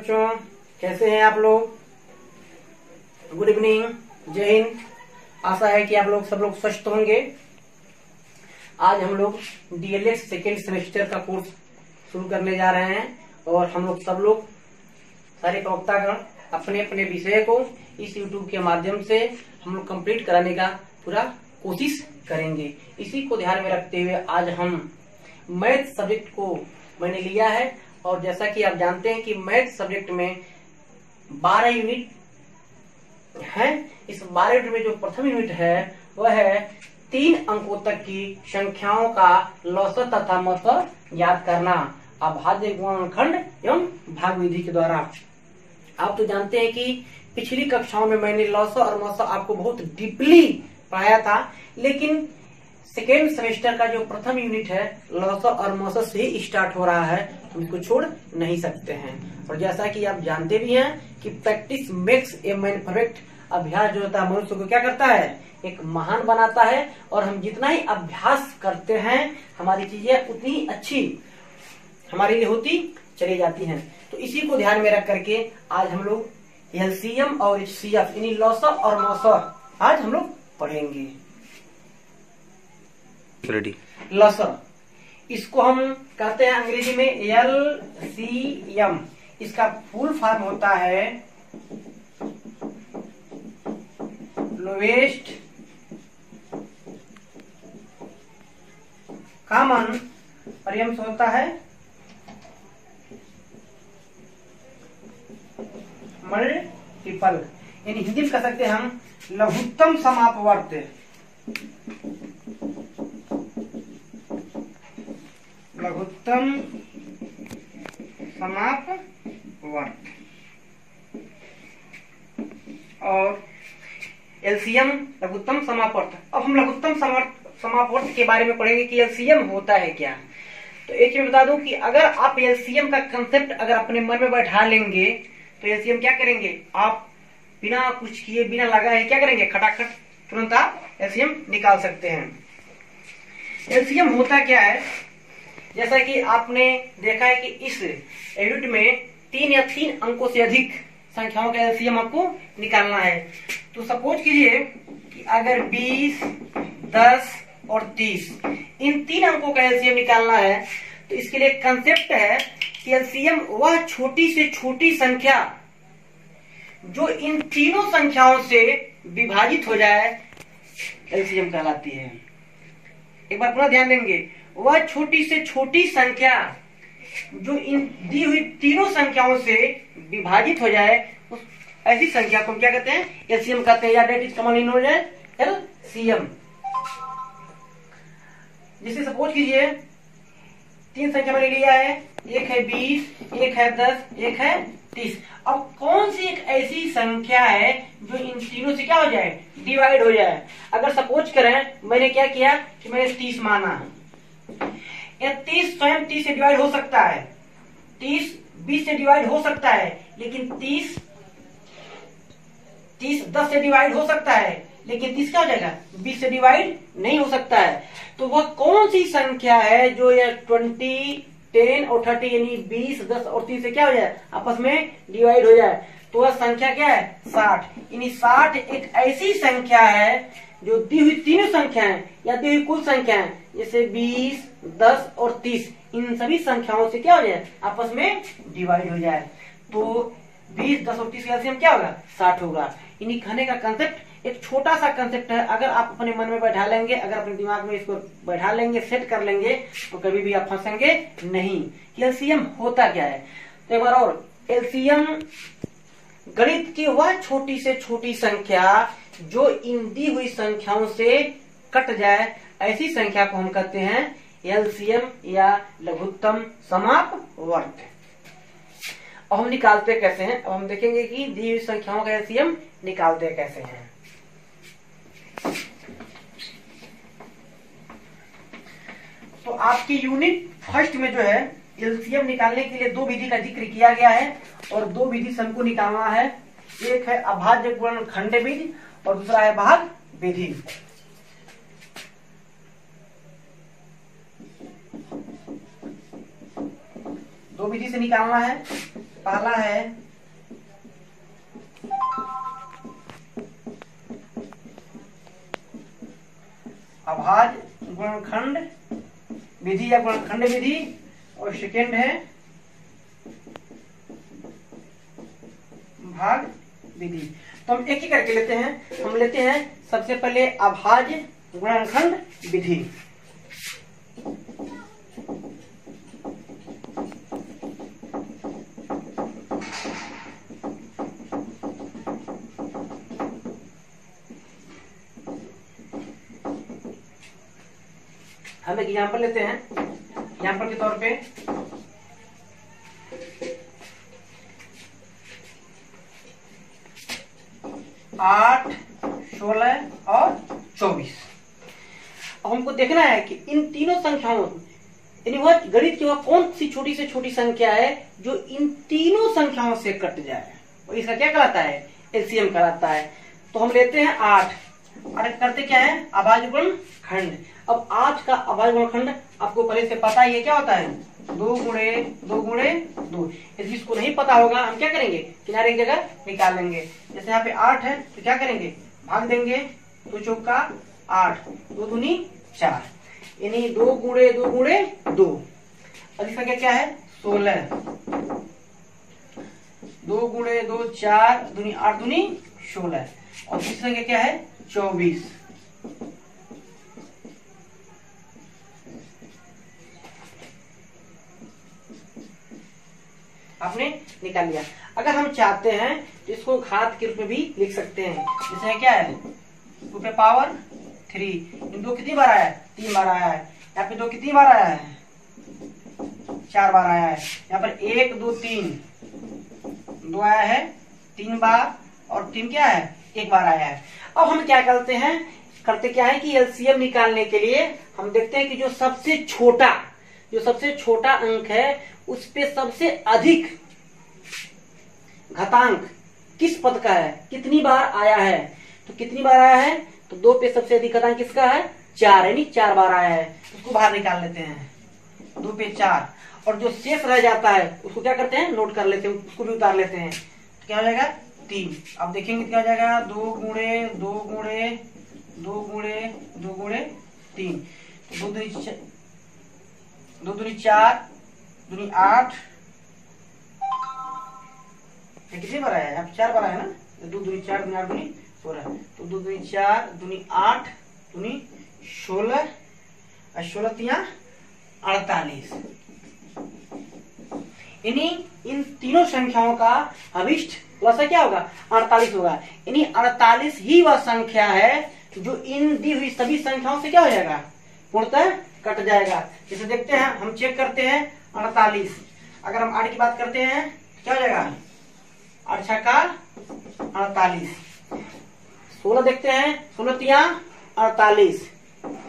बच्चों, कैसे हैं आप लोग? गुड इवनिंग, जय हिंद। आशा है कि आप लोग सब लोग स्वस्थ होंगे। आज हम लोग डीएलएड सेकेंड सेमेस्टर का कोर्स शुरू करने जा रहे हैं और हम लोग सब लोग सारे प्रवक्तागण अपने अपने विषय को इस यूट्यूब के माध्यम से हम लोग कंप्लीट कराने का पूरा कोशिश करेंगे। इसी को ध्यान में रखते हुए आज हम मैथ सब्जेक्ट को मैंने लिया है और जैसा कि आप जानते हैं कि मैथ सब्जेक्ट में 12 यूनिट है। इस 12 यूनिट में जो प्रथम यूनिट है वह है 3 अंकों तक की संख्याओं का लौसत तथा मौसत याद करना अभाज्य गुणनखंड एवं भाग विधि के द्वारा। आप तो जानते हैं कि पिछली कक्षाओं में मैंने लौसत और मौसत आपको बहुत डीपली पढ़ाया था, लेकिन सेकेंड सेमेस्टर का जो प्रथम यूनिट है लौसत और मौसत से ही स्टार्ट हो रहा है, हम इसको छोड़ नहीं सकते हैं। और जैसा कि आप जानते भी हैं कि practice makes a man perfect, अभ्यास जो होता है मनुष्य को क्या करता है, एक महान बनाता है। और हम जितना ही अभ्यास करते हैं हमारी चीजें उतनी अच्छी हमारे लिए होती चली जाती हैं। तो इसी को ध्यान में रख करके आज हम लोग एलसीएम और एचसीएफ यानी लौसत और मौसत आज हम लोग पढ़ेंगे। रेडी। लौसत, इसको हम कहते हैं अंग्रेजी में एलसीएम। इसका फुल फॉर्म होता है लोवेस्ट कॉमन, और यम होता है मल्टीपल, यानी हिंदी में कह सकते हैं हम लघुत्तम समापवर्त। लघुत्तम समापवर्त और एलसीएम लघुत्तम समापवर्त। अब हम लघुत्तम समापवर्त के बारे में पढ़ेंगे कि एलसीएम होता है क्या। तो एक चीज बता दूं कि अगर आप एलसीएम का कंसेप्ट अगर अपने मन में बैठा लेंगे तो एलसीएम क्या करेंगे, आप बिना कुछ किए बिना लगाए क्या करेंगे, खटाखट तुरंत आप एलसीएम निकाल सकते हैं। एलसीएम होता क्या है, जैसा कि आपने देखा है कि इस यूनिट में 3 या 3 अंकों से अधिक संख्याओं का एलसीएम आपको निकालना है। तो सपोज कीजिए कि अगर 20, 10 और 30 इन 3 अंकों का एलसीएम निकालना है तो इसके लिए कंसेप्ट है कि एलसीएम वह छोटी से छोटी संख्या जो इन तीनों संख्याओं से विभाजित हो जाए एलसीएम कहलाती है। एक बार पूरा ध्यान देंगे, वह छोटी से छोटी संख्या जो इन दी हुई तीनों संख्याओं से विभाजित हो जाए उस ऐसी संख्या को हम क्या कहते हैं, एलसीएम कहते हैं, या that is commonly known as LCM. जिसे सपोज कीजिए 3 संख्या मैंने लिया है, एक है 20, एक है 10, एक है 30। अब कौन सी एक ऐसी संख्या है जो इन तीनों से क्या हो जाए, डिवाइड हो जाए। अगर सपोज करें मैंने क्या किया कि मैंने 30 माना, या 30 स्वयं 30 से डिवाइड हो सकता है, 30 20 से डिवाइड हो सकता है, लेकिन 30 10 से डिवाइड हो सकता है, लेकिन 30 क्या हो जाएगा, 20 से डिवाइड नहीं हो सकता है। तो वह कौन सी संख्या है जो ये 20, 10 और 30 यानी 20, 10 और 30 से क्या हो जाए, आपस में डिवाइड हो जाए। तो वह संख्या क्या है, 60। यानी 60 एक ऐसी संख्या है जो दी हुई तीनों संख्याएं या दी हुई कुल संख्याएं जैसे 20, 10 और 30 इन सभी संख्याओं से क्या हो जाए, आपस में डिवाइड हो जाए। तो 20, 10 और 30 का एलसीएम क्या होगा, 60 होगा। यानी कहने का कंसेप्ट एक छोटा सा कंसेप्ट है, अगर आप अपने मन में बैठा लेंगे, अगर अपने दिमाग में इसको बैठा लेंगे, सेट कर लेंगे, तो कभी भी आप फंसेंगे नहीं। एलसीएम होता क्या है, तो एक बार और, एलसीएम गणित की वह छोटी से छोटी संख्या जो इन दी हुई संख्याओं से कट जाए ऐसी संख्या को हम कहते हैं एलसीएम या लघुत्तम समापवर्त। अब हम निकालते कैसे हैं, अब हम देखेंगे कि दी हुई संख्याओं का एलसीएम निकालते कैसे हैं। तो आपकी यूनिट फर्स्ट में जो है एलसीएम निकालने के लिए 2 विधि का जिक्र किया गया है और 2 विधि से हमको निकालना है। एक है अभाज्य गुणनखंड विधि और दूसरा है भाग विधि। दो विधि से निकालना है। पहला है अभाज्य गुणनखंड विधि या गुणनखंड विधि, और सेकेंड है भाग विधि। तो हम एक ही करके लेते हैं। हम लेते हैं सबसे पहले अभाज्य गुणनखंड विधि। हम एक एग्जाम्पल लेते हैं। एग्जाम्पल के तौर पे 8, 16 और 24। अब हमको देखना है कि इन तीनों संख्याओं, यानी वह गणित की वह कौन सी छोटी से छोटी संख्या है जो इन तीनों संख्याओं से कट जाए, और इसका क्या कहलाता है? एलसीएम कहलाता है। तो हम लेते हैं 8 और करते क्या है? अभाज्य गुणनखंड। अब 8 का अभाज्य गुणनखंड आपको पहले से पता ही है, क्या होता है? 2 गुणे 2 गुणे 2। यदि इसको नहीं पता होगा हम क्या करेंगे? किनारे एक जगह निकाल लेंगे। जैसे यहाँ पे 8 है तो क्या करेंगे? भाग देंगे। 2 चौका 8, 2 दूनी 4, यानी 2 गुणे 2 गुणे 2। अब इसका क्या है? 16। 2 गुणे 2 4 दूनी 8 दूनी 16। और दूसरी संख्या क्या है? 24। आपने निकाल लिया। अगर हम चाहते हैं तो इसको घात के रूप में भी लिख सकते हैं। जैसे क्या है? 2 पे पावर 3। इन 2 कितनी बार आया है? 3 बार आया है। यहाँ पे 2 कितनी बार आया है? 4 बार आया है। यहाँ पर 1 2 3 2 आया है 3 बार, और 3 क्या है? 1 बार आया है। अब हम क्या करते हैं? क्या है कि एलसीएम निकालने के लिए हम देखते हैं कि जो सबसे छोटा अंक है उस पे सबसे अधिक घातांक किस पद का है, कितनी बार आया है। तो कितनी बार आया है? तो 2 पे सबसे अधिक घातांक किसका है? 4, यानी 4 बार आया है। उसको बाहर निकाल लेते हैं। 2 पे 4, और जो शेष रह जाता है उसको क्या करते हैं? नोट कर लेते हैं, उसको भी उतार लेते हैं। तो क्या हो जाएगा? 3। अब देखेंगे क्या हो जाएगा? 2 गुणे 2 गुणे 2 गुणे 2 गुणे 3। तो 2 दूनी 4 दूनी 8। कितनी बार आया है? यहाँ 4 बार आया ना। 2 दूनी 4 दूनी 8 दूनी 16। तो 2 दूनी 4 दूनी 8 दूनी 16, और 16 तिया 48। यानी इन तीनों संख्याओं का अभिष्ट वैसा क्या होगा? 48 होगा। यानी 48 ही वह संख्या है जो इन दी हुई सभी संख्याओं से क्या हो जाएगा? पूर्णतः कट जाएगा। जैसे देखते हैं, हम चेक करते हैं 48। अगर हम 8 की बात करते हैं क्या हो जाएगा? 8 छक्का 48। 16 देखते हैं, 16 तिया 48,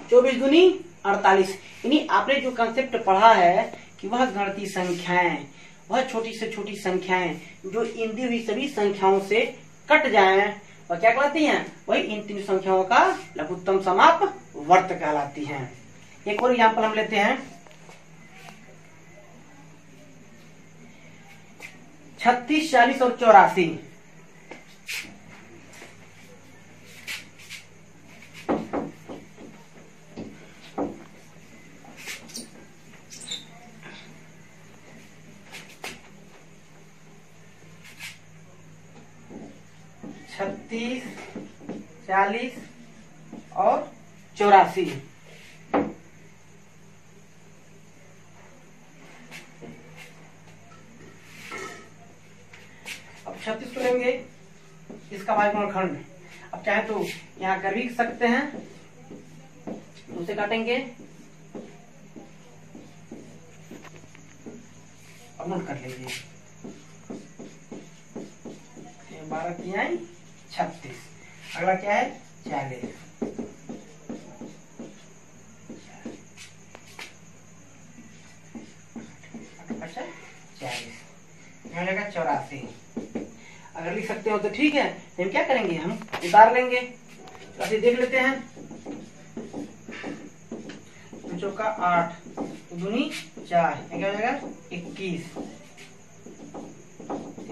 24 दूनी 48। यानी आपने जो कंसेप्ट पढ़ा है कि वह गणितीय संख्याएं, वह छोटी से छोटी संख्याएं जो इन दी हुई सभी संख्याओं से कट जाएं, वह क्या कहलाती हैं? वही इन 3 संख्याओं का लघुत्तम समापवर्त कहलाती हैं। एक और एग्जाम्पल हम लेते हैं। 36, 40 और 84। छत्तीस, 40 और 84। अब 36 को लेंगे, इसका अभाज्य गुणनखंड। अब चाहे तो यहाँ कर भी सकते हैं, उसे काटेंगे। अब नोट कर लीजिए। 12 तिहाई 36। अगला क्या है? 40। अच्छा 40 यहाँ जाएगा 84। अगर लिख सकते हो तो ठीक है, हम क्या करेंगे? हम उतार लेंगे। तो अभी देख लेते हैं। 2 चौका 8 दूनी 4, क्या हो जाएगा? 21।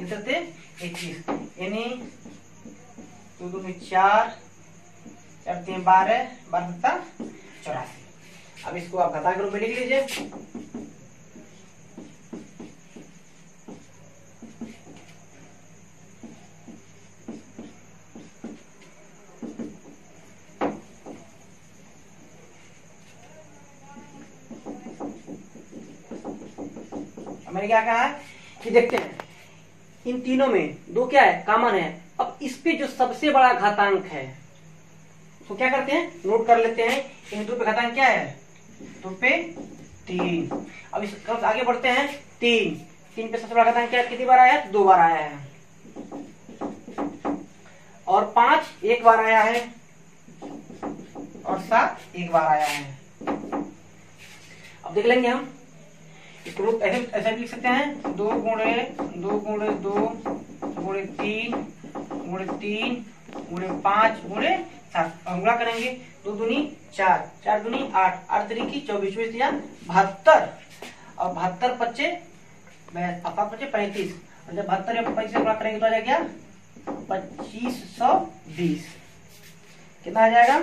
3 सत्ते 21, यानी 2 दूनी 4, 4 3 12, 12 सत्ता 84। अब इसको आप घटा के रूप में लिख लीजिए। मैंने क्या कहा है कि देखते हैं इन तीनों में दो क्या है, कॉमन है। अब इस पे जो सबसे बड़ा घातांक है तो क्या करते हैं, नोट कर लेते हैं। इन दो पे घातांक क्या है, 2 पे 3। अब इस आगे बढ़ते हैं, 3 पे सबसे बड़ा घातांक क्या है, कितनी बार आया है, 2 बार आया है। और 5 1 बार आया है, और 7 1 बार आया है। अब देख लेंगे हम इसको ऐसे भी लिख सकते हैं, 2 गुणे 2 गुणे 2 गुणे 3 गुणे 3 गुणे 5 गुणे 7। गुणा करेंगे, 2 दूनी 4, 4 दूनी 8, 8 तरीकी 24, 24 या 72, और 72 पच्चे 35। और जब 72 या 25 से गुणा करेंगे तो आ जाएगा 2520। कितना आ जाएगा,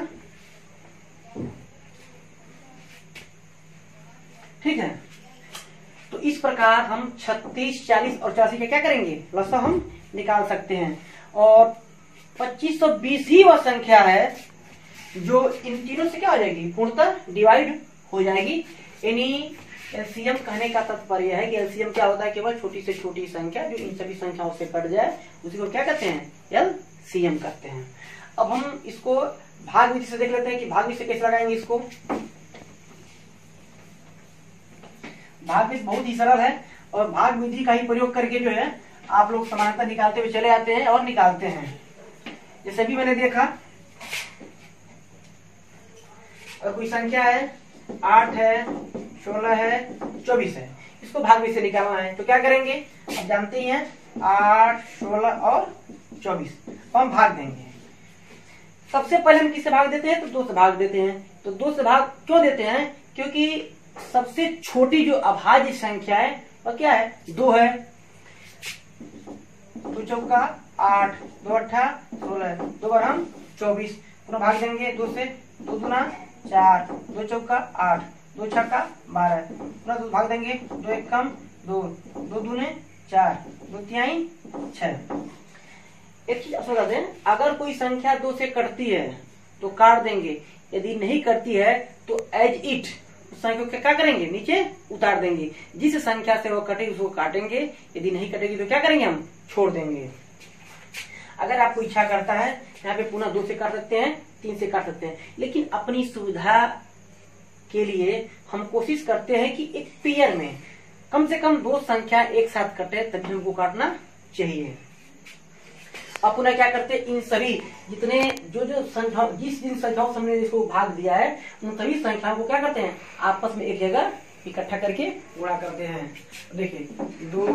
ठीक है। तो इस प्रकार हम 36, 40 और 84 का क्या करेंगे, लसा हम निकाल सकते हैं। और 2520 ही वह संख्या है जो इन तीनों से क्या हो जाएगी, पूर्णतः डिवाइड हो जाएगी। यानी एलसीएम कहने का तात्पर्य है कि एलसीएम क्या होता है, केवल छोटी से छोटी संख्या जो इन सभी संख्याओं से कट जाए उसी को क्या कहते हैं, एलसीएम कहते हैं। अब हम इसको भाग विधि से देख लेते हैं कि भाग विधि से कैसे लगाएंगे इसको। भाग विधि बहुत ही सरल है, और भाग विधि का ही प्रयोग करके जो है आप लोग समानता निकालते हुए चले आते हैं और निकालते हैं। जैसे भी मैंने देखा, और कोई संख्या है 8 है, 16 है, 24 है, इसको भाग विधि से निकालना है तो क्या करेंगे, आप जानते ही हैं 8, 16 और 24 तो हम भाग देंगे। सबसे पहले हम किससे भाग देते हैं, तो 2 से भाग देते हैं। तो 2 से भाग क्यों देते हैं, क्योंकि सबसे छोटी जो अभाज्य संख्या है वह क्या है, 2 है। 2 चौका 8, 2 अट्ठा 16, 2 बार हम 24, पूरा भाग देंगे 2 से। 2 दूना 4, 2 चौका 8, 2 छक्का 12, पूरा 2 भाग देंगे, 2 एक कम 2, 2 दूने 4, 2 तिहाई 6। एक चीज समझ दें, अगर कोई संख्या 2 से कटती है तो काट देंगे, यदि नहीं कटती है तो एज इट उस संख्या को क्या करेंगे, नीचे उतार देंगे। जिस संख्या से वो कटे उसको काटेंगे, यदि नहीं कटेगी तो क्या करेंगे, हम छोड़ देंगे। अगर आपको इच्छा करता है यहाँ पे पुनः 2 से काट सकते हैं, 3 से काट सकते हैं, लेकिन अपनी सुविधा के लिए हम कोशिश करते हैं कि एक पेयर में कम से कम 2 संख्या एक साथ कटे, तभी हमको काटना चाहिए। अब पुनः क्या करते हैं, इन सभी जितने जो संख्या जिन संख्याओं से हमने इसको भाग दिया है उन सभी संख्याओं को क्या करते हैं, आपस में एक जगह इकट्ठा करके गुणा करते हैं। देखिए 2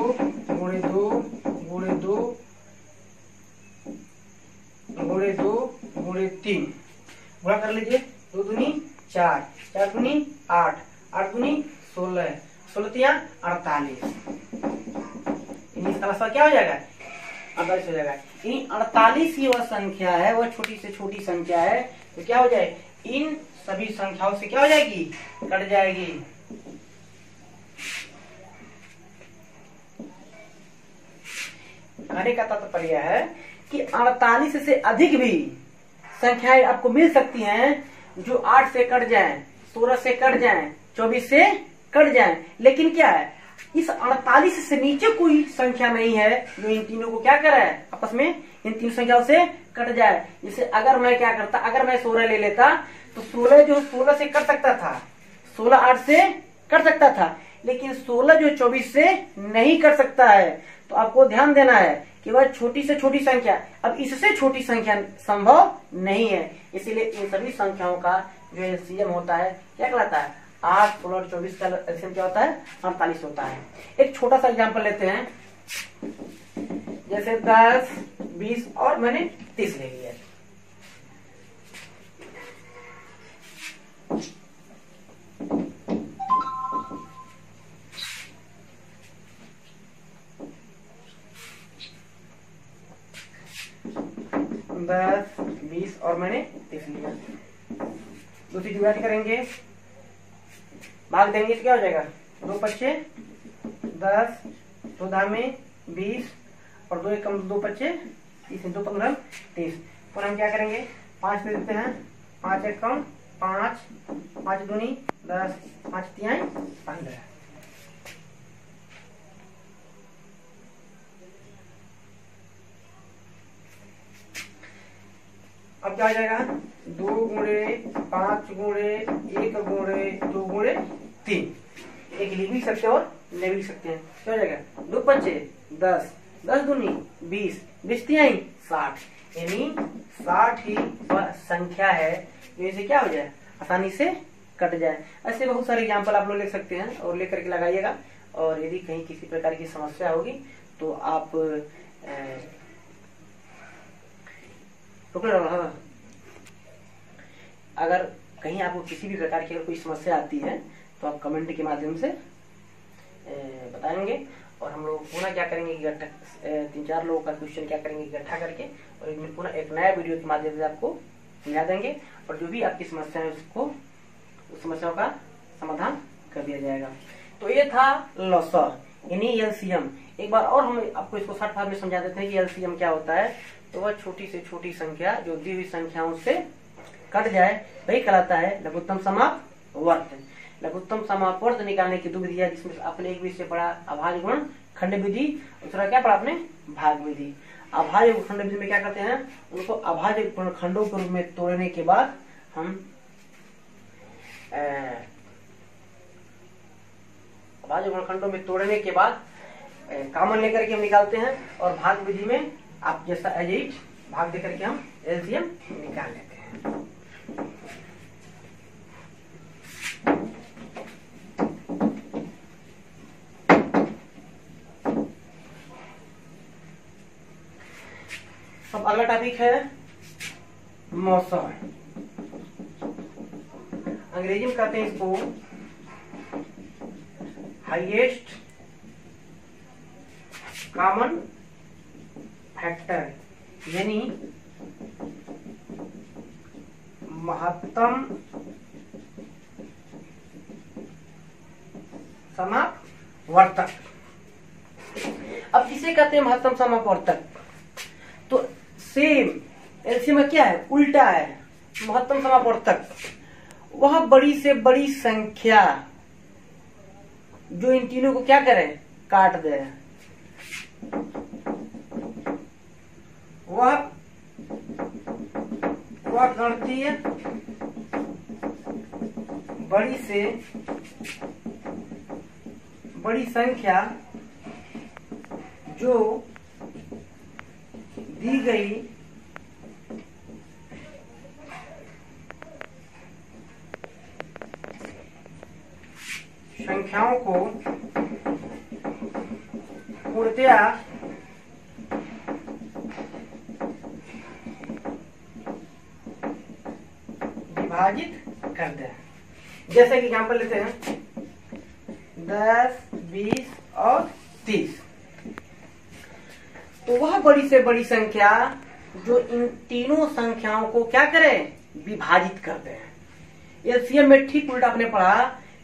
गुणे 2 गुणे 2 गुणे 2 गुणे 3 गुणा कर लीजिए। 2 दूनी 4, 4 दूनी 8, 8 दूनी 16, 16 तिया 48। इसका क्या हो जाएगा, 48 हो जाएगा। 48 ही वह संख्या है, वह छोटी से छोटी संख्या है, तो क्या हो जाए, इन सभी संख्याओं से क्या हो जाएगी, कट जाएगी। कहने का तात्पर्य है कि 48 से अधिक भी संख्याएं आपको मिल सकती हैं जो 8 से कट जाएं, 16 से कट जाएं, 24 से कट जाएं, लेकिन क्या है, इस 48 से नीचे कोई संख्या नहीं है जो इन तीनों को क्या करे, आपस में इन 3 संख्याओं से कट जाए। जैसे अगर मैं क्या करता, अगर मैं 16 ले लेता तो 16 जो 16 से कट सकता था, 16 8 से कट सकता था, लेकिन 16 जो 24 से नहीं कट सकता है। तो आपको ध्यान देना है कि वह छोटी से छोटी संख्या, अब इससे छोटी संख्या संभव नहीं है, इसीलिए इन सभी संख्याओं का जो एलसीएम होता है क्या कहलाता है, 8, 16 और 24 का एलसीएम क्या होता है, 48 होता है। एक छोटा सा एग्जांपल लेते हैं, जैसे 10, 20 और मैंने 30 ले लिया। इसलिए दूसरी डिवाइड करेंगे, भाग देंगे तो क्या हो जाएगा, 2 पच्चे 10, 2 धामे 20 और 2 एकम 2 पच्चे 30, 2 15 30। पुनः हम क्या करेंगे, 5 दे देते हैं, 5 एकम 5, 5 दूनी 10, 5 तिहाई 15। अब क्या हो जाएगा, 2 गुणे 5 गुणे 1 गुणे 2 गुणे 3। एक लिख भी सकते हैं और ले भी लिख सकते हैं। क्या हो जाएगा, 2 पच्चे 10, 10 दूनी 20, 20 तिहाई 60, यानी 60 ही वह संख्या है जो इसे क्या हो जाए, आसानी से कट जाए। ऐसे बहुत सारे एग्जाम्पल आप लोग लिख सकते हैं और लेकर के लगाइएगा। और यदि कहीं किसी प्रकार की समस्या होगी तो आप अगर कहीं आपको किसी भी प्रकार की अगर कोई समस्या आती है तो आप कमेंट के माध्यम से बताएंगे और हम लोग पुनः क्या करेंगे कि 3-4 लोगों का क्वेश्चन क्या करेंगे इकट्ठा करके और इनमें पुनः एक नया वीडियो के माध्यम से आपको समझा देंगे और जो भी आपकी समस्या है उसको उस समस्याओं का समाधान कर दिया जाएगा। तो ये था लॉसर यानी एलसीएम। एक बार और हम आपको इसको शॉर्ट फॉर्म में समझा देते हैं कि एलसीएम क्या होता है। तो वह छोटी से छोटी संख्या जो दी हुई संख्याओं से कट जाए वही कहलाता है लघुत्तम समापवर्त। लघुत्तम समापवर्त निकालने की दो विधियां जिसमें आपने एक विषय पढ़ा अभाज्य गुणन खंड विधि, दूसरा क्या पढ़ा आपने भाग विधि। अभाज्य खंड विधि में क्या करते हैं, उनको अभाज्य खंडों के रूप में तोड़ने के बाद हम अभाज्य गुणनखंडों में तोड़ने के बाद कॉमन लेकर के हम निकालते हैं और भाग विधि में आप जैसा एज इट भाग दे करके हम एलसीएम निकाल लेते हैं। अब अगला टॉपिक है मौसम। अंग्रेजी में कहते हैं इसको हाईएस्ट कॉमन फैक्टर यानी महत्तम समापवर्तक। अब किसे कहते हैं महत्तम समापवर्तक? तो सेम एलसीएम में क्या है, उल्टा है। महत्तम समापवर्तक वह बड़ी से बड़ी संख्या जो इन तीनों को क्या करे, काट दे। वह गणितीय बड़ी से बड़ी संख्या जो दी गई संख्याओं को पूर्णतया विभाजित कर दे। जैसे कि एग्जाम्पल लेते हैं 10, 20 और 30। तो वह बड़ी से बड़ी संख्या जो इन तीनों संख्याओं को क्या करे, विभाजित कर दे। एलसीएम में ठीक उल्टा आपने पढ़ा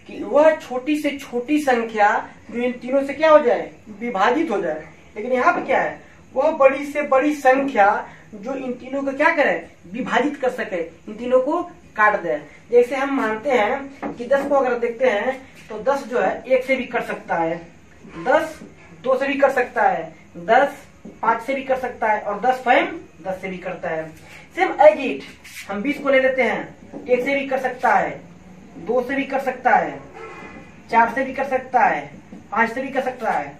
कि वह छोटी से छोटी संख्या जो इन तीनों से क्या हो जाए, विभाजित हो जाए। लेकिन यहाँ पे क्या है, वह बड़ी से बड़ी संख्या जो इन तीनों को क्या करे, विभाजित कर सके, इन तीनों को काट दे। जैसे हम मानते हैं कि 10 को अगर देखते हैं तो 10 जो है 1 से भी कर सकता है, 10 2 से भी कर सकता है, 10 5 से भी कर सकता है और 10 स्वयं 10 से भी करता है। सेम एज इट हम 20 को ले लेते हैं, 1 से भी कर सकता है, 2 से भी कर सकता है, 4 से भी कर सकता है, 5 से भी कर सकता है,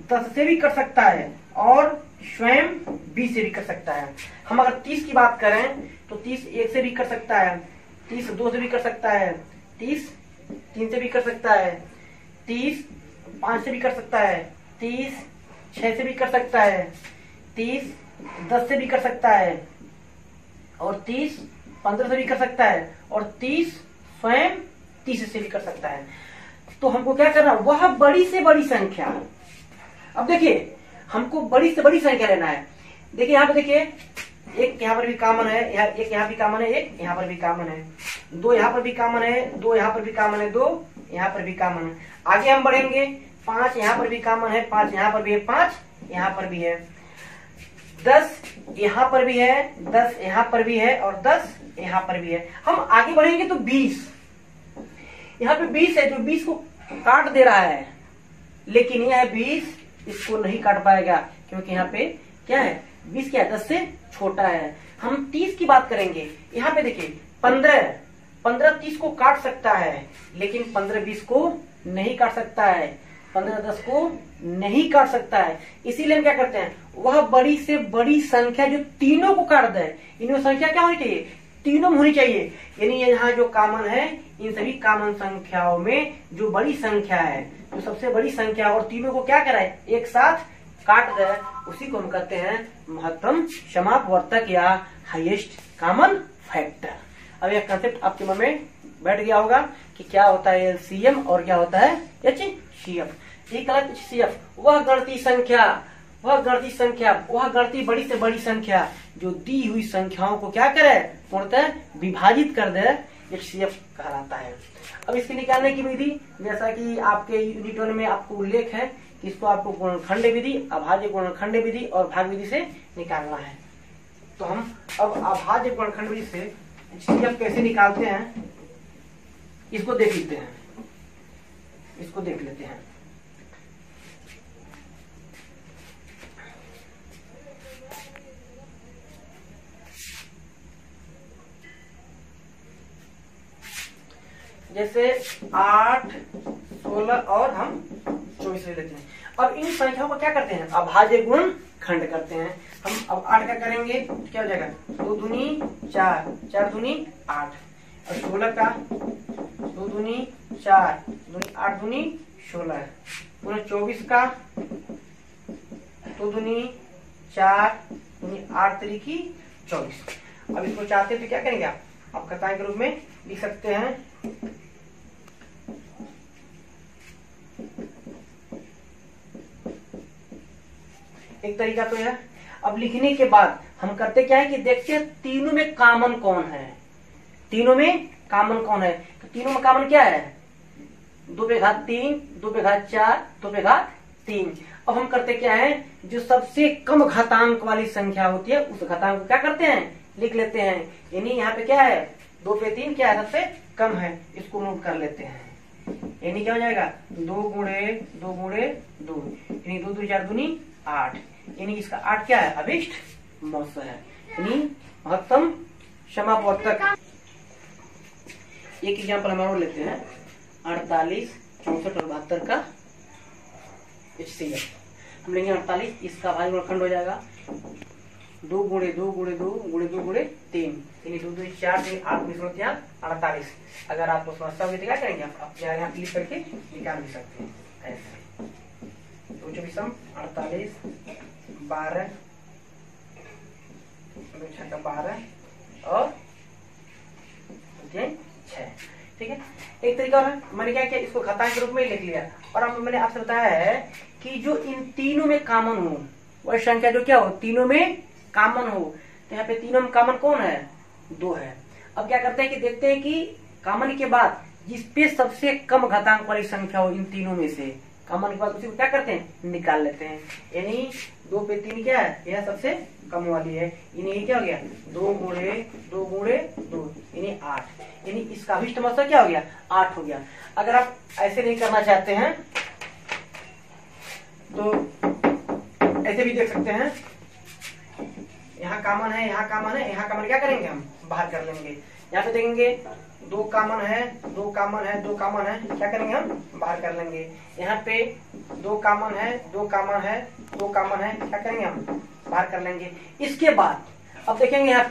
10 से भी कर सकता है और स्वयं 20 से भी कर सकता है। हम अगर 30 की बात करें तो 30 1 से भी कर सकता है, 30 2 से भी कर सकता है, 30 3 से भी कर सकता है, 30 5 से भी कर सकता है, 30 6 से भी कर सकता है, 30 10 से भी कर सकता है और 30 15 से भी कर सकता है और 30 स्वयं 30 से भी कर सकता है। तो हमको क्या करना, वह बड़ी से बड़ी संख्या। अब देखिए हमको बड़ी से बड़ी संख्या लेना है। देखिए यहाँ पे देखिए एक यहाँ पर भी कॉमन है, एक यहाँ भी कॉमन है, एक यहाँ पर भी कॉमन है, 2 यहाँ पर भी कॉमन है, 2 यहाँ पर भी कॉमन है, 2 यहाँ पर भी कॉमन है। आगे हम बढ़ेंगे, 5 यहाँ पर भी कॉमन है, 5 यहाँ पर भी है, 5 यहाँ पर भी है, 10 यहाँ पर भी है, 10 यहाँ पर भी है और 10 यहाँ पर भी है। हम आगे बढ़ेंगे तो 20 यहाँ पे 20 है, जो 20 को काट दे रहा है, लेकिन यह 20 इसको नहीं काट पाएगा क्योंकि यहाँ पे क्या है, 20 क्या है, 10 से छोटा है। हम 30 की बात करेंगे, यहाँ पे देखिए 15 30 को काट सकता है, लेकिन 15 20 को नहीं काट सकता है, 15 10 को नहीं काट सकता है। इसीलिए हम क्या करते हैं, वह बड़ी से बड़ी संख्या जो तीनों को काट दे, इनमें संख्या क्या होनी चाहिए, तीनों में होनी चाहिए। यानी यहाँ जो कॉमन है, इन सभी कॉमन संख्याओं में जो बड़ी संख्या है, जो सबसे बड़ी संख्या और तीनों को क्या कराए, एक साथ काट दे, उसी को हम कहते हैं महत्तम समापवर्तक या हाईएस्ट कॉमन फैक्टर। अब यह कंसेप्ट आपके मन में बैठ गया होगा कि क्या होता है एलसीएम और क्या होता है एचसीएफ। एचसीएफ वह गणती संख्या, वह गणती बड़ी से बड़ी संख्या जो दी हुई संख्याओं को क्या करे, पूर्णतः विभाजित कर दे, एचसीएफ कहलाता है। अब इसके निकालने की विधि, जैसा कि आपके यूनिट 1 में आपको उल्लेख है कि इसको आपको गुणनखंड विधि, अभाज्य गुणनखंड विधि और भाग विधि से निकालना है। तो हम अब अभाज्य गुणनखंड विधि से एचसीएफ कैसे निकालते हैं इसको देख लेते हैं, इसको देख लेते हैं। जैसे 8 16 और हम 24 ले लेते हैं। अब इन संख्याओं को क्या करते हैं, अभाज्य गुण खंड करते हैं। हम अब 8 का करेंगे, क्या हो जाएगा, 2 दूनी 4, 4 दूनी 8, और 16 का 2 दूनी 4, 8 दूनी 16, 24 का 2 दूनी 4, 8 तरीकी 24। अब इसको चाहते तो क्या करेंगे आप घटाएं के रूप में लिख सकते हैं। एक तरीका तो है। अब लिखने के बाद हम करते क्या है कि देखते हैं तीनों में कॉमन कौन है, तीनों में कॉमन कौन है। तो तीनों में कॉमन क्या है, 2 पे घात 3, 2 पे घात 4, 2 पे घात 3। अब हम करते क्या है, जो सबसे कम घातांक वाली संख्या होती है उस घातांक को क्या करते हैं, लिख लेते हैं। यानी यहाँ पे क्या है, 2 पे 3 क्या है, सबसे कम है, इसको नोट कर लेते हैं। यानी क्या हो जाएगा, 2 गुणे 2 गुणे 2, यानी 2 2 4 दूनी 8, यानी इसका 8 क्या है, अभिष्ट मौसा है, यानी महत्तम समापवर्तक। एक एग्जाम्पल हम और लेते हैं, 48 64 और 72 का एचसीएफ। हम लेंगे 48, इसका भाज्य गुणनखंड हो जाएगा 2 गुणे 2 गुणे 2 गुणे 2 गुणे 3, यानी 2 2 4 3 8 मिश्रण 48। अगर आपको समस्या होगी तो क्या करेंगे, आप यहाँ क्लिक करके निकाल भी सकते हैं ऐसे। 2 24 48 12 2 6 का 12 और 6, ठीक है। एक तरीका और है, मैंने क्या किया, इसको घातांक के रूप में लिख लिया। और अब मैंने आपसे बताया है कि जो इन तीनों में कॉमन हो, वह संख्या जो क्या हो, तीनों में कॉमन हो। तो यहाँ पे तीनों में कॉमन कौन है, 2 है। अब क्या करते हैं कि देखते हैं कि कॉमन के बाद जिसपे सबसे कम घातांक वाली संख्या हो इन तीनों में से, कॉमन के बाद उसी को क्या करते हैं, निकाल लेते हैं। यानी 2 पे 3 क्या है, यह सबसे कम वाली है, यानी ये क्या हो गया, 2 गुणे 2 गुणे 2, यानी 8, यानी इसका अभिष्ट मौसा क्या हो गया, 8 हो गया। अगर आप ऐसे नहीं करना चाहते हैं तो ऐसे भी देख सकते हैं, यहाँ कॉमन है, यहाँ कॉमन है, यहाँ कॉमन क्या करेंगे, हम बाहर कर लेंगे। यहाँ पे देखेंगे 2 कॉमन है, 2 कॉमन है, 2 कॉमन है, क्या करेंगे, हम बाहर कर लेंगे। यहाँ पे 2 कॉमन है, 2 कॉमन है, 2 कॉमन है, क्या करेंगे, हम बाहर कर लेंगे। इसके बाद अब देखेंगे यहाँ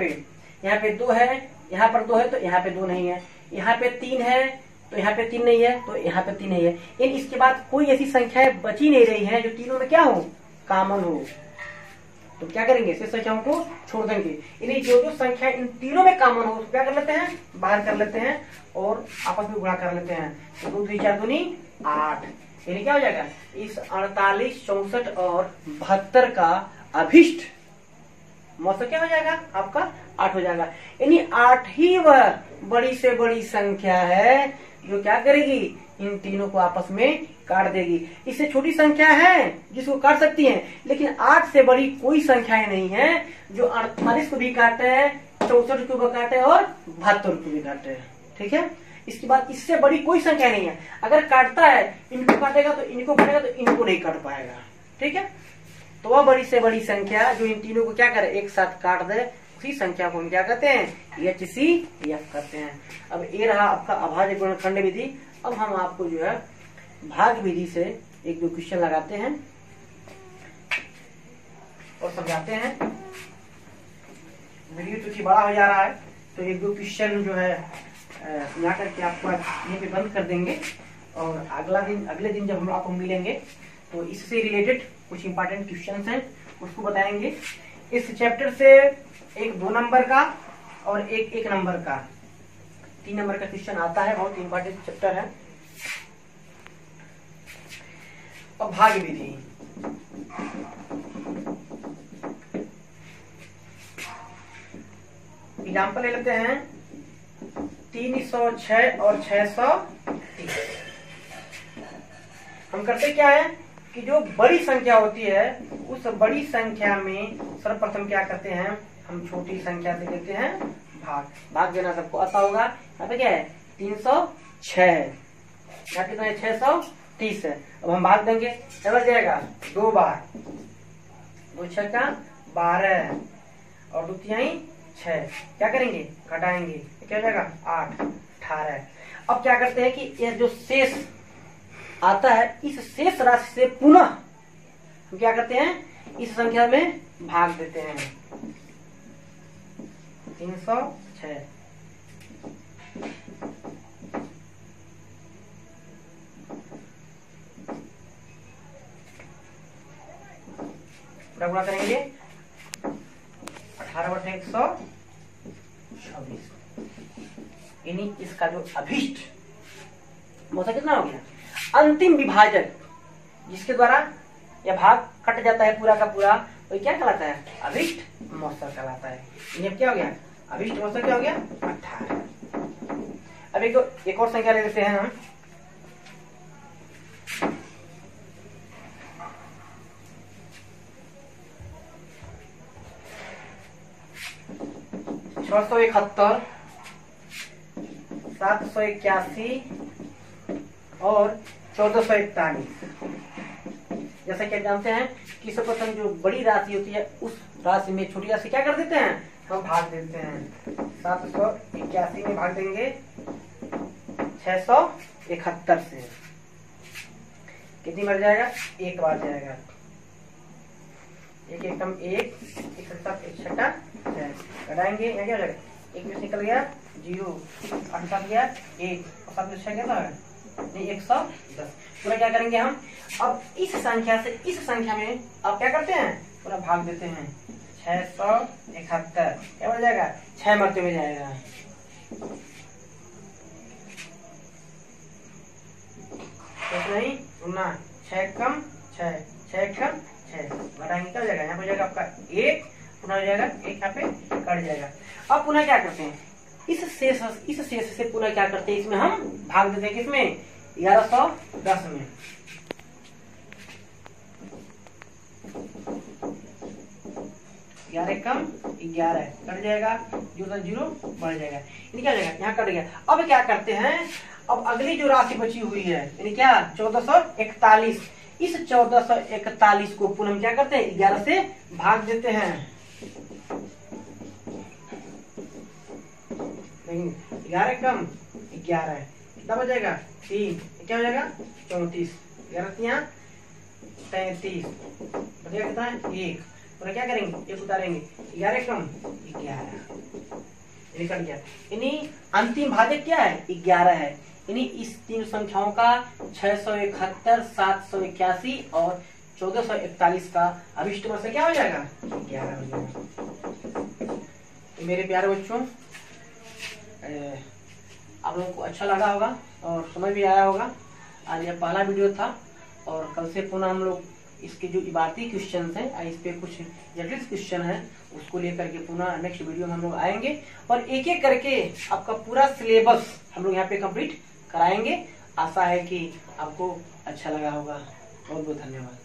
पे 2 है, यहाँ पर 2 है तो यहाँ पे 2 नहीं है, यहाँ पे 3 है तो यहाँ पे 3 नहीं है, तो यहाँ पे 3 नहीं है। इन इसके बाद कोई ऐसी संख्याएं बची नहीं रही है जो तीनों में क्या हो, कॉमन हो। तो क्या करेंगे, इस संख्याओं को छोड़ देंगे। यानी जो जो संख्या इन तीनों में कॉमन हो तो क्या कर लेते हैं, बाहर कर लेते हैं और आपस में गुणा कर लेते हैं। तो 2 2 4 दूनी 8, यानी क्या हो जाएगा, इस 48 64 और 72 का अभिष्ट मौसम क्या हो जाएगा आपका 8 हो जाएगा। यानी 8 ही वह बड़ी से बड़ी संख्या है जो क्या करेगी, इन तीनों को आपस में काट देगी। इससे छोटी संख्या है जिसको काट सकती हैं, लेकिन 8 से बड़ी कोई संख्याएं नहीं है जो 48 को भी काटे है, 64 को भी काटे और 72 को भी काटे। ठीक है, इसके बाद इससे बड़ी कोई संख्या नहीं है। अगर काटता है, इनको काटेगा तो इनको काटेगा तो इनको नहीं काट पाएगा। ठीक है, तो वह बड़ी से बड़ी संख्या जो इन तीनों को क्या करे, एक साथ काट दे, उसी संख्या को हम क्या कहते हैं, HCF कहते हैं। अब ये रहा आपका अभाज्य गुणनखंड विधि। अब हम आपको जो है भाग विधि से एक दो क्वेश्चन लगाते हैं और समझाते हैं। वीडियो चूंकि बड़ा हो जा रहा है तो एक दो क्वेश्चन जो है यहाँ करके आपको यहीं पे बंद कर देंगे, और अगले दिन जब हम आपको मिलेंगे तो इससे रिलेटेड कुछ इंपॉर्टेंट क्वेश्चंस हैं उसको बताएंगे। इस चैप्टर से एक 2 नंबर का और एक 1 नंबर का 3 नंबर का क्वेश्चन आता है, बहुत इंपॉर्टेंट चैप्टर है। अब भाग विधि, एग्जाम्पल ले लेते हैं 306 और 630। हम करते क्या है कि जो बड़ी संख्या होती है उस बड़ी संख्या में सर्वप्रथम क्या करते हैं, हम छोटी संख्या से देते हैं भाग देना सबको आता होगा। यहाँ पे क्या है 306, यहाँ कितना है 630 है। अब हम भाग देंगे, बच जाएगा 2 बार, 2 छक्का 12 और 2 तिहाई 6। क्या करेंगे, घटाएंगे, क्या हो जाएगा 8 18। अब क्या करते हैं कि यह जो शेष आता है इस शेष राशि से पुनः हम क्या करते हैं, इस संख्या में भाग देते हैं 306। गुणा करेंगे 18/126, यानी इसका जो अभिष्ट मौसा कितना हो गया, अंतिम विभाजक जिसके द्वारा यह भाग कट जाता है पूरा का पूरा, तो क्या कहलाता है, अभिष्ट मौसा कहलाता है। अब क्या हो गया, अभिष्ट मौसा क्या हो गया 18। अब एक और संख्या ले लेते हैं हम, छह सौ 71, 781 और 1441। जैसा कि आप जानते हैं कि सर्वप्रथम जो बड़ी राशि होती है उस राशि में छोटी राशि क्या कर देते हैं, हम भाग देते हैं। 781 में भाग देंगे 671 से, कितनी बार जाएगा, 1 बार जाएगा। 1 एकम 1, 1 सत्ता 1 छठा 6, घटाएंगे, यहाँ क्या हो जाएगा, 1 में निकल गया 0, 8 सात गया 1 और 7 में 6 क्या था, 110। पूरा क्या करेंगे हम, अब इस संख्या से इस संख्या में आप क्या करते हैं, पूरा भाग देते हैं 671। क्या बन जाएगा, 6 मरतबे जाएगा। नहीं सुनना, 6 कम 6, 6 कम 6, घटाएंगे क्या हो जाएगा, यहाँ पर जाएगा आपका 1, पुनः हो जाएगा 1, यहाँ पे कट जाएगा। अब पुनः क्या करते हैं, इस शेष से पुनः क्या करते हैं, इसमें हम भाग देते हैं किसमें, 1110 में। कम 11 कट जाएगा, 0 बढ़ जाएगा, यानी क्या हो जाएगा, यहाँ कट गया। अब क्या करते हैं, अब अगली जो राशि बची हुई है यानी क्या 1441, इस 1441 को पुनः हम क्या करते हैं, 11 से भाग देते हैं। 11 कम 11 कितना बचेगा, 3, क्या हो जाएगा 34, 11 33, बचेगा कितना है 1। और क्या करेंगे, 1 उतारेंगे, 11 कम 11, कट गया। यानी अंतिम भाजक क्या है, 11 है। यानी इस तीन संख्याओं का 671, 781 और 1441 का अभिष्ट मौसा क्या हो जाएगा, 11 हो जाएगा। तो मेरे प्यारे बच्चों, आप लोगों को अच्छा लगा होगा और समझ भी आया होगा। आज यह पहला वीडियो था और कल से पुनः हम लोग इसके जो इबारती क्वेश्चन है, इस पे कुछ जटिल क्वेश्चन है, उसको लेकर के पुनः नेक्स्ट वीडियो में हम लोग आएंगे और एक एक करके आपका पूरा सिलेबस हम लोग यहाँ पे कंप्लीट कराएंगे। आशा है कि आपको अच्छा लगा होगा। बहुत बहुत धन्यवाद।